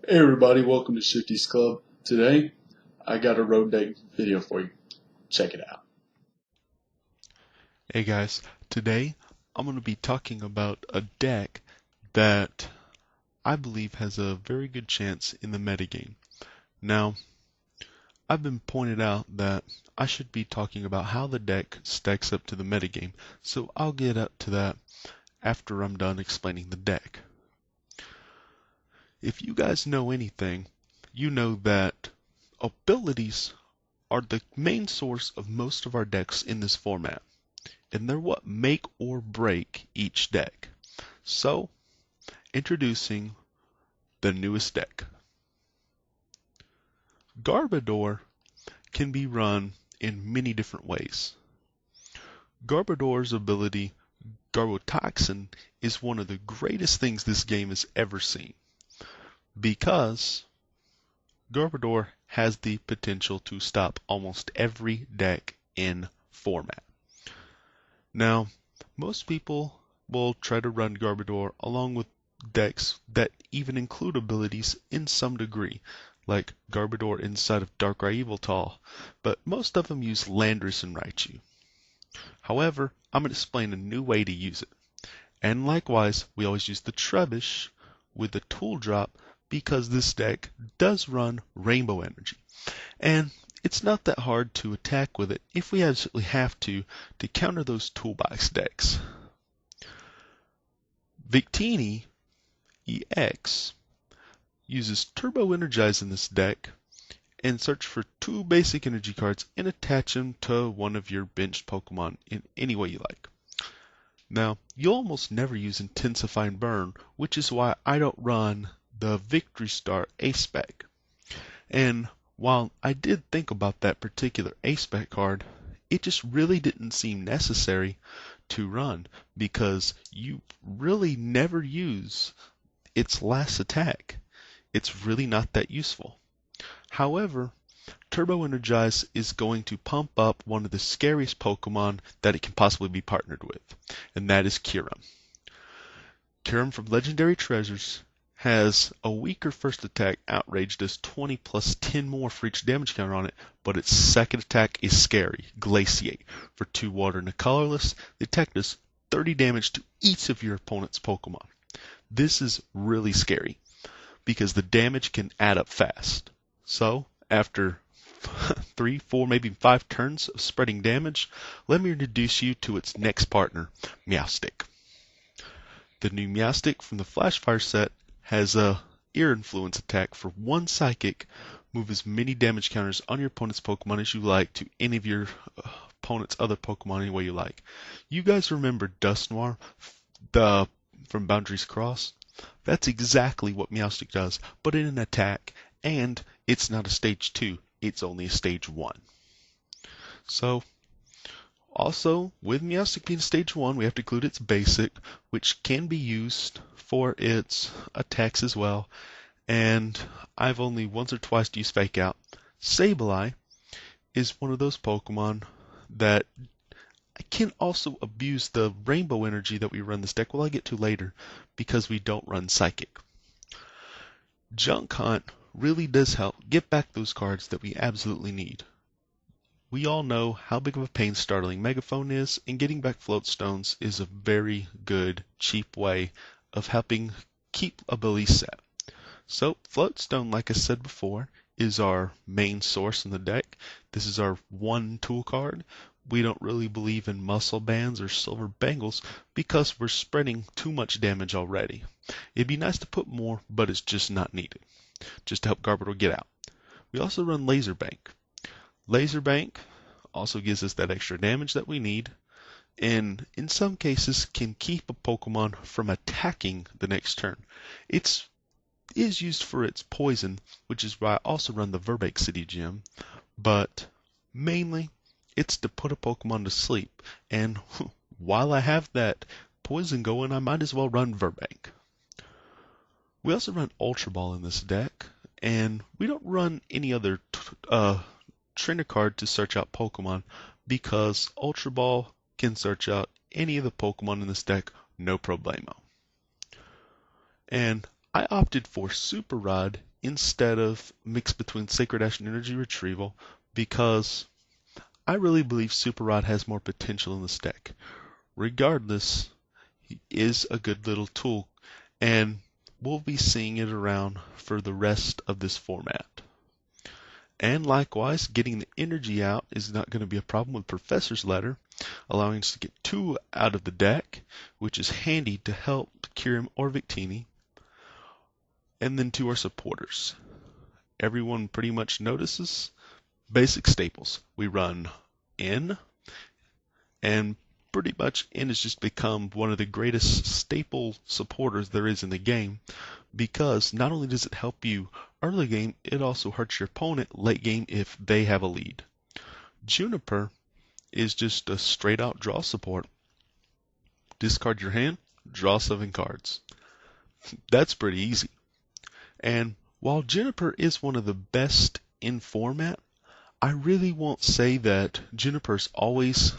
Hey everybody, welcome to Shifty's Club. Today, I got a road deck video for you. Check it out. Hey guys, today I'm going to be talking about a deck that I believe has a very good chance in the metagame. Now, I've been pointed out that I should be talking about how the deck stacks up to the metagame, so I'll get up to that after I'm done explaining the deck. If you guys know anything, you know that abilities are the main source of most of our decks in this format, and they're what make or break each deck. So, introducing the newest deck. Garbodor can be run in many different ways. Garbodor's ability, Garbotoxin, is one of the greatest things this game has ever seen because Garbodor has the potential to stop almost every deck in format. Now, most people will try to run Garbodor along with decks that even include abilities in some degree, like Garbodor inside of Darkrai Yveltal, but most of them use Landorus and Raichu. However, I'm going to explain a new way to use it. And likewise, we always use the Trebuch with the Tool Drop because this deck does run Rainbow Energy. And it's not that hard to attack with it if we absolutely have to counter those toolbox decks. Victini EX uses Turbo Energize in this deck and search for two basic energy cards and attach them to one of your benched Pokemon in any way you like. Now, you'll almost never use Intensify and Burn, which is why I don't run the Victory Star Ace Spec. And while I did think about that particular Ace Spec card, it just really didn't seem necessary to run because you really never use its last attack. It's really not that useful. However, Turbo Energize is going to pump up one of the scariest Pokemon that it can possibly be partnered with, and that is Kyurem. Kyurem from Legendary Treasures has a weaker first attack, Outrage does 20 plus 10 more for each damage counter on it, but its second attack is scary, Glaciate. For 2 water and a colorless, the attack does 30 damage to each of your opponent's Pokemon. This is really scary because the damage can add up fast. So, after 3, 4, maybe 5 turns of spreading damage, let me introduce you to its next partner, Meowstic. The new Meowstic from the Flashfire set has a Ear Influence attack for 1 Psychic. Move as many damage counters on your opponent's Pokemon as you like to any of your opponent's other Pokemon any way you like. You guys remember Dusknoir from Boundaries Cross? That's exactly what Meowstic does, but in an attack, and it's not a stage 2, it's only a stage 1. So, also, with Meowstic being stage 1, we have to include its basic, which can be used for its attacks as well, and I've only once or twice used Fake Out. Sableye is one of those Pokemon that can also abuse the Rainbow Energy that we run this deck, I get to later, because we don't run Psychic. Junk Hunt really does help get back those cards that we absolutely need. We all know how big of a pain Startling Megaphone is, and getting back Float Stones is a very good, cheap way of helping keep abilities set. So, Float Stone, like I said before, is our main source in the deck. This is our one tool card. We don't really believe in muscle bands or silver bangles because we're spreading too much damage already. It'd be nice to put more, but it's just not needed, just to help Garbodor get out. We also run Laser Bank. Laser Bank also gives us that extra damage that we need, and in some cases can keep a Pokemon from attacking the next turn. It is used for its poison, which is why I also run the Verbeck City Gym, but mainly it's to put a Pokemon to sleep, and while I have that poison going, I might as well run Verbank. We also run Ultra Ball in this deck, and we don't run any other trainer card to search out Pokemon because Ultra Ball can search out any of the Pokemon in this deck, no problemo. And I opted for Super Rod instead of mix between Sacred Ash and Energy Retrieval, because I really believe Super Rod has more potential in this deck. Regardless, he is a good little tool, and we'll be seeing it around for the rest of this format. And likewise, getting the energy out is not going to be a problem with Professor's Letter, allowing us to get 2 out of the deck, which is handy to help Kyurem or Victini. And then to our supporters. Everyone pretty much notices basic staples. We run N, and pretty much N has just become one of the greatest staple supporters there is in the game, because not only does it help you early game, it also hurts your opponent late game if they have a lead. Juniper is just a straight out draw support. Discard your hand, draw 7 cards. That's pretty easy. And while Juniper is one of the best in format, I really won't say that Juniper's always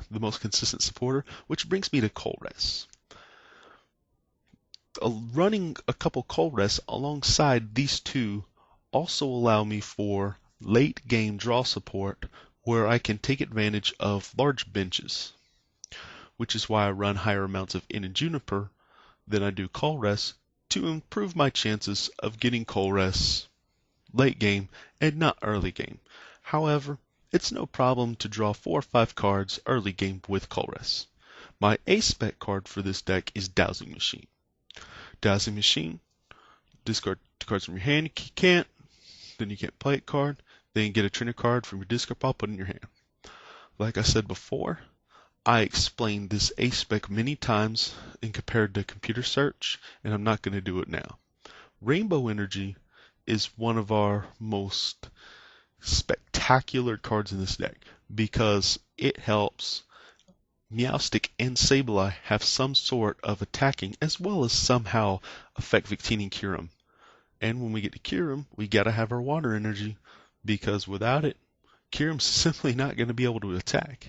the most consistent supporter, which brings me to Colress. Running a couple Colress alongside these two also allow me for late game draw support, where I can take advantage of large benches, which is why I run higher amounts of N and Juniper than I do Colress, to improve my chances of getting Colress late game and not early game. However, it's no problem to draw 4 or 5 cards early game with Colress. My A-spec card for this deck is Dowsing Machine. Dowsing Machine, discard 2 cards from your hand. You can't, then you can't play it card. Then you get a trainer card from your discard pile, put it in your hand. Like I said before, I explained this A-spec many times and compared to computer search, and I'm not going to do it now. Rainbow Energy is one of our most spectacular cards in this deck, because it helps Meowstic and Sableye have some sort of attacking, as well as somehow affect Victini and Kyurem. And when we get to Kyurem, we gotta have our water energy, because without it, Kyurem's simply not going to be able to attack.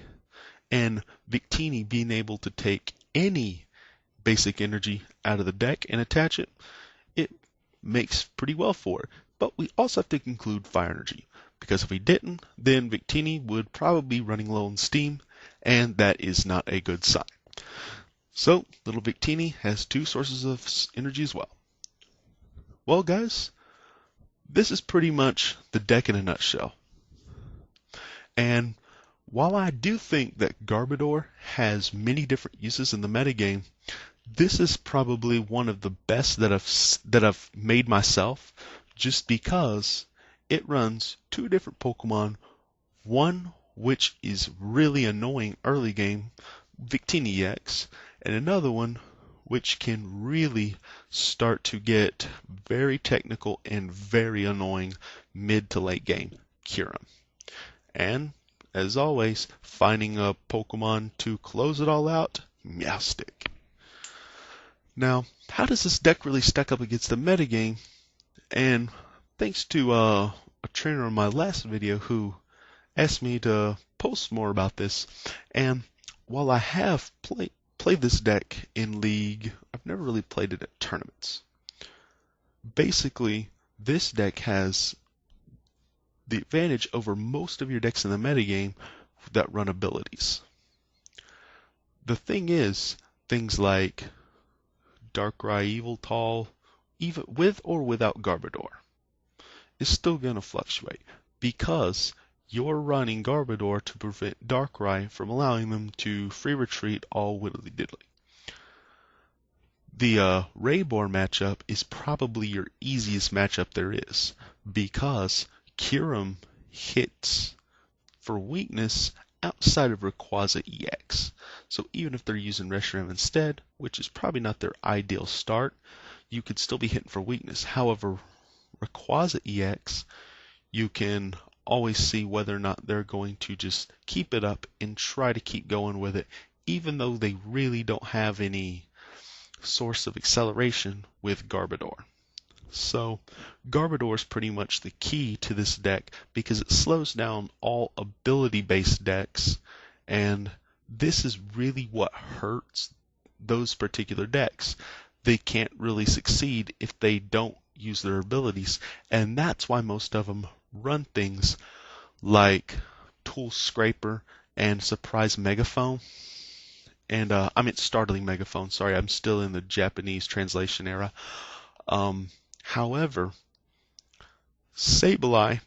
And Victini being able to take any basic energy out of the deck and attach it, it makes pretty well for it. But we also have to include fire energy, because if we didn't, then Victini would probably be running low on steam, and that is not a good sign. So, little Victini has 2 sources of energy as well. Well, guys, this is pretty much the deck in a nutshell. And while I do think that Garbodor has many different uses in the metagame, this is probably one of the best that I've made myself, just because it runs 2 different Pokemon, one which is really annoying early game, Victini EX, and another one which can really start to get very technical and very annoying mid to late game, Kyurem. And as always, finding a Pokemon to close it all out, Meowstic. Now, how does this deck really stack up against the metagame? And thanks to a trainer in my last video who asked me to post more about this, and while I have played this deck in League, I've never really played it at tournaments. Basically, this deck has the advantage over most of your decks in the metagame that run abilities. The thing is, things like Darkrai Yveltal, even with or without Garbodor, is still going to fluctuate, because you're running Garbodor to prevent Darkrai from allowing them to free retreat all widdly-diddly. The Raybor matchup is probably your easiest matchup there is, because Kyurem hits for weakness outside of Rayquaza EX. So even if they're using Reshiram instead, which is probably not their ideal start, you could still be hitting for weakness. However, Rayquaza EX, you can always see whether or not they're going to just keep it up and try to keep going with it, even though they really don't have any source of acceleration with Garbodor. So Garbodor is pretty much the key to this deck, because it slows down all ability-based decks, and this is really what hurts those particular decks. They can't really succeed if they don't use their abilities, and that's why most of them run things like Tool Scraper and Surprise Megaphone. And I meant Startling Megaphone. Sorry, I'm still in the Japanese translation era. However, Sableye,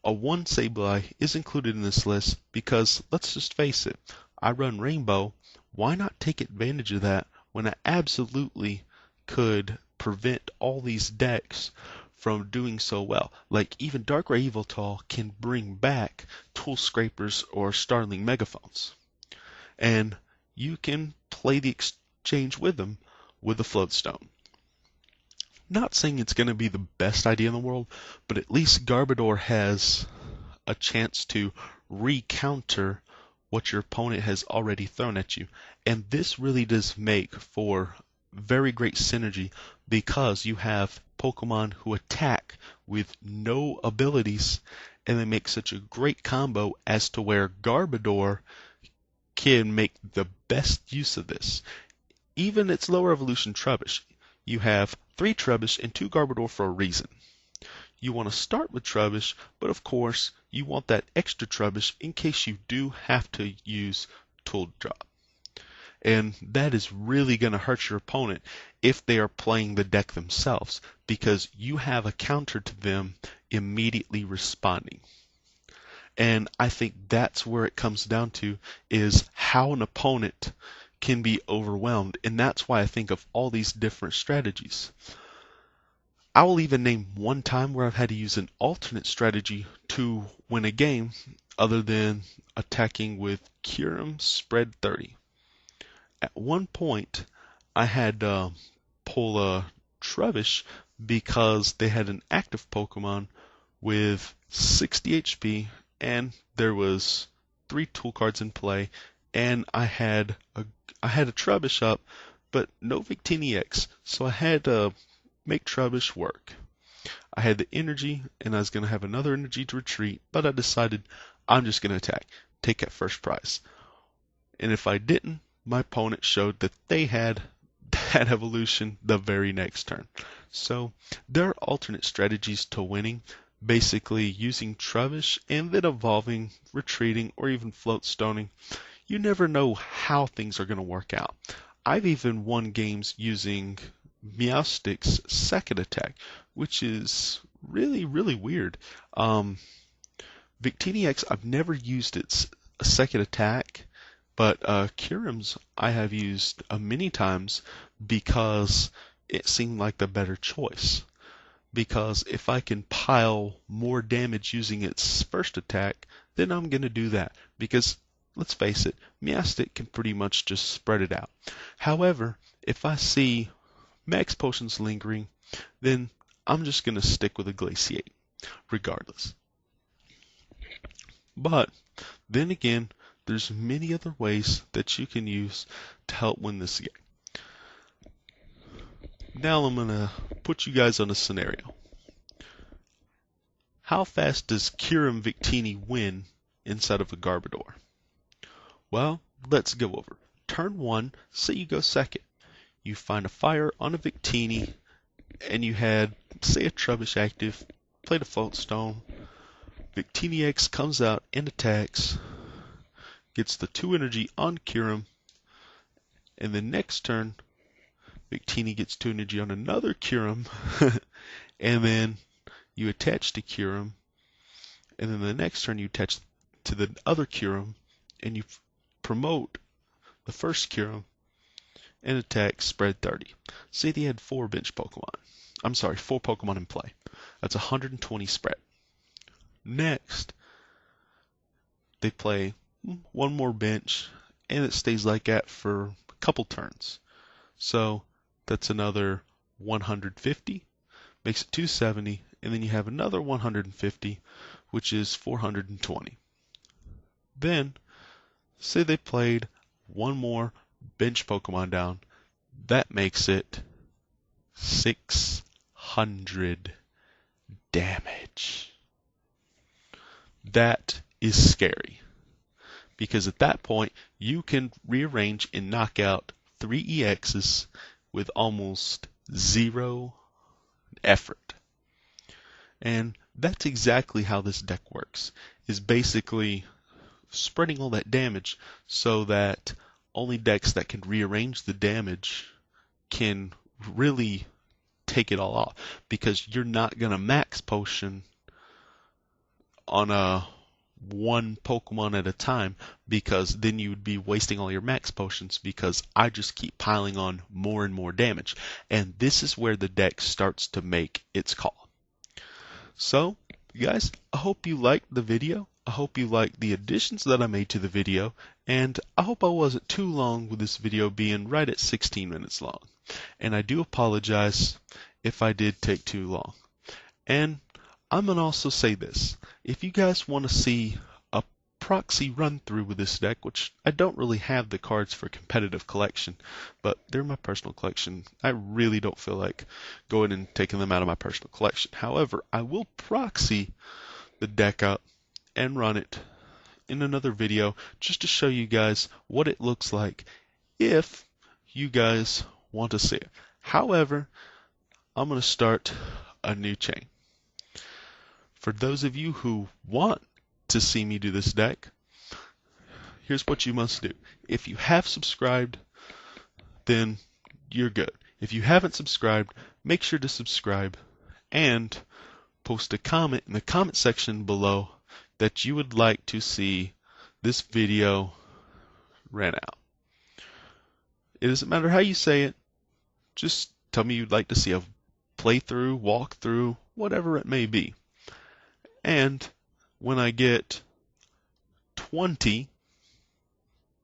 a 1 Sableye, is included in this list because, let's just face it, I run Rainbow. Why not take advantage of that when I absolutely could prevent all these decks from doing so well? Like, even Darkrai Yveltal can bring back Tool Scrapers or Startling Megaphones. And you can play the exchange with them with a Floatstone. Not saying it's going to be the best idea in the world, but at least Garbodor has a chance to recounter what your opponent has already thrown at you. And this really does make for very great synergy because you have Pokemon who attack with no abilities, and they make such a great combo as to where Garbodor can make the best use of this. Even its lower evolution Trubbish, you have 3 Trubbish and 2 Garbodor for a reason. You want to start with Trubbish, but of course you want that extra Trubbish in case you do have to use Tool Drop. And that is really going to hurt your opponent if they are playing the deck themselves, because you have a counter to them immediately responding. And I think that's where it comes down to, is how an opponent can be overwhelmed. And that's why I think of all these different strategies. I will even name one time where I've had to use an alternate strategy to win a game other than attacking with GarboSpread 30. At one point, I had to pull a Trubbish because they had an active Pokemon with 60 HP, and there was 3 tool cards in play, and I had a Trubbish up, but no Victini X, so I had to make Trubbish work. I had the energy, and I was going to have another energy to retreat, but I decided I'm just going to attack, take that first prize. And if I didn't, my opponent showed that they had that evolution the very next turn. So there are alternate strategies to winning, basically using Trubbish and then evolving, retreating, or even float stoning. You never know how things are going to work out. I've even won games using Meowstic's second attack, which is really, really weird. Victini X, I've never used its second attack, but Kyurem's I have used many times because it seemed like the better choice. Because if I can pile more damage using its first attack, then I'm going to do that. Because, let's face it, Meowstic can pretty much just spread it out. However, if I see Max Potions lingering, then I'm just going to stick with a Glaciate, regardless. But, then again, there's many other ways that you can use to help win this game. Now I'm going to put you guys on a scenario. How fast does Kyurem Victini win inside of a Garbodor? Well, let's go over. Turn 1, say you go second. You find a fire on a Victini, and you had, say, a Trubbish active, played a Float Stone. Victini X comes out and attacks, gets the 2 energy on Kyurem, and the next turn, Victini gets 2 energy on another Kyurem, and then you attach to Kyurem, and then the next turn you attach to the other Kyurem, and you promote the first Kyurem and attack spread 30. Say they had 4 bench Pokemon. I'm sorry, 4 Pokemon in play. That's 120 spread. Next, they play one more bench, and it stays like that for a couple turns. So that's another 150, makes it 270, and then you have another 150, which is 420. Then, say they played one more bench Pokemon down, that makes it 600 damage. That is scary, because at that point you can rearrange and knock out 3 EXs with almost 0 effort. And that's exactly how this deck works, is basically spreading all that damage so that only decks that can rearrange the damage can really take it all off, because you're not going to max potion on a one Pokemon at a time, because then you would be wasting all your max potions, because I just keep piling on more and more damage. And this is where the deck starts to make its call. So, guys, I hope you liked the video. I hope you liked the additions that I made to the video, and I hope I wasn't too long with this video being right at 16 minutes long. And I do apologize if I did take too long. And I'm going to also say this. If you guys want to see a proxy run through with this deck, which I don't really have the cards for competitive collection, but they're my personal collection. I really don't feel like going and taking them out of my personal collection. However, I will proxy the deck up and run it in another video just to show you guys what it looks like if you guys want to see it. However, I'm going to start a new chain. For those of you who want to see me do this deck, here's what you must do. If you have subscribed, then you're good. If you haven't subscribed, make sure to subscribe and post a comment in the comment section below that you would like to see this video ran out. It doesn't matter how you say it. Just tell me you'd like to see a playthrough, walkthrough, whatever it may be. And when I get 20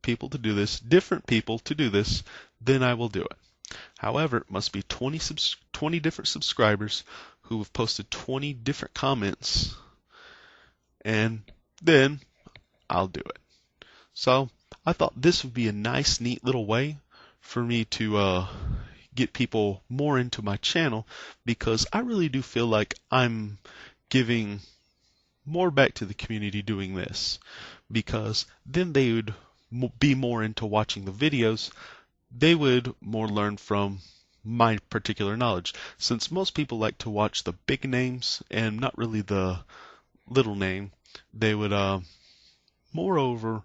people to do this, different people to do this, then I will do it. However, it must be 20 different subscribers who have posted 20 different comments, and then I'll do it. So I thought this would be a nice, neat little way for me to get people more into my channel, because I really do feel like I'm giving more back to the community doing this, because then they would be more into watching the videos. They would more learn from my particular knowledge, since most people like to watch the big names and not really the little name. They would moreover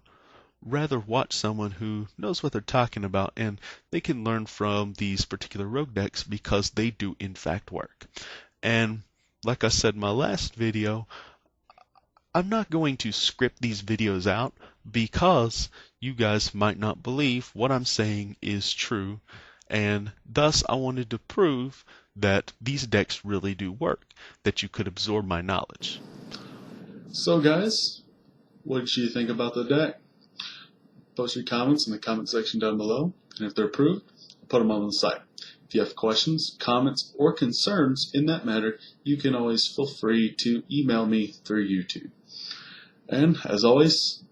rather watch someone who knows what they're talking about, and they can learn from these particular rogue decks because they do in fact work. And like I said in my last video, I'm not going to script these videos out, because you guys might not believe what I'm saying is true, and thus I wanted to prove that these decks really do work, that you could absorb my knowledge. So guys, what did you think about the deck? Post your comments in the comment section down below, and if they're approved, I'll put them on the site. If you have questions, comments, or concerns in that matter, you can always feel free to email me through YouTube. And as always,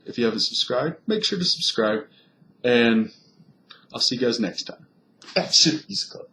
if you haven't subscribed, make sure to subscribe, and I'll see you guys next time at Cookies Club.